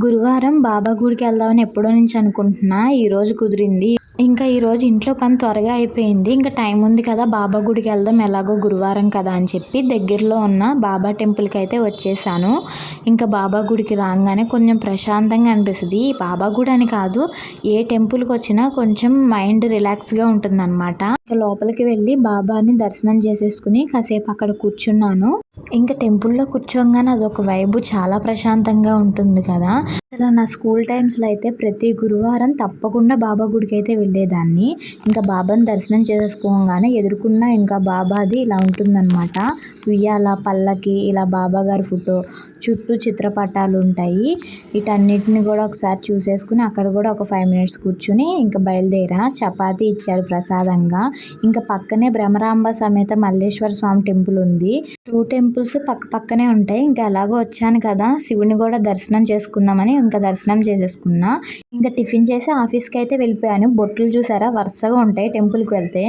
గురువారం బాబా గుడికి వెళ్దామని ఎప్పుడో నుంచి అనుకుంటున్నా. ఈరోజు కుదిరింది. ఇంకా ఈరోజు ఇంట్లో పని త్వరగా అయిపోయింది. ఇంకా టైం ఉంది కదా, బాబా గుడికి వెళ్దాం, ఎలాగో గురువారం కదా అని చెప్పి దగ్గరలో ఉన్న బాబా టెంపుల్కి అయితే వచ్చేసాను. ఇంకా బాబా గుడికి రాగానే కొంచెం ప్రశాంతంగా అనిపిస్తుంది. బాబా గుడి అని కాదు, ఏ టెంపుల్కి వచ్చినా కొంచెం మైండ్ రిలాక్స్గా ఉంటుందన్నమాట. ఇంకా లోపలికి వెళ్ళి బాబాని దర్శనం చేసేసుకుని కాసేపు అక్కడ కూర్చున్నాను. ఇంకా టెంపుల్లో కూర్చోగానే అదొక వైబు, చాలా ప్రశాంతంగా ఉంటుంది కదా. అసలు నా స్కూల్ టైమ్స్లో అయితే ప్రతి గురువారం తప్పకుండా బాబా గుడికి అయితే వెళ్ళేదాన్ని. ఇంకా బాబాని దర్శనం చేసుకోగానే ఎదుర్కొన్న ఇంకా బాబాది ఇలా ఉంటుందన్నమాట. ఉయ్యాల, పల్లకి, ఇలా బాబా గారి ఫోటో, చుట్టూ చిత్రపటాలు ఉంటాయి. వీటన్నిటిని కూడా ఒకసారి చూసేసుకుని అక్కడ కూడా ఒక 5 మినిట్స్ కూర్చుని ఇంకా బయలుదేరా. చపాతీ ఇచ్చారు ప్రసాదంగా. ఇంకా పక్కనే భ్రమరాంబ సమేత మల్లేశ్వర స్వామి టెంపుల్ ఉంది. 2 టెంపుల్స్ పక్క పక్కనే ఉంటాయి. ఇంకా ఎలాగో వచ్చాను కదా, శివుని కూడా దర్శనం చేసుకుందామని ఇంకా దర్శనం చేసేసుకున్నా. ఇంకా టిఫిన్ చేసి ఆఫీస్కి అయితే వెళ్ళిపోయాను. బొట్లు చూసారా వరుసగా ఉంటాయి టెంపుల్కి వెళ్తే.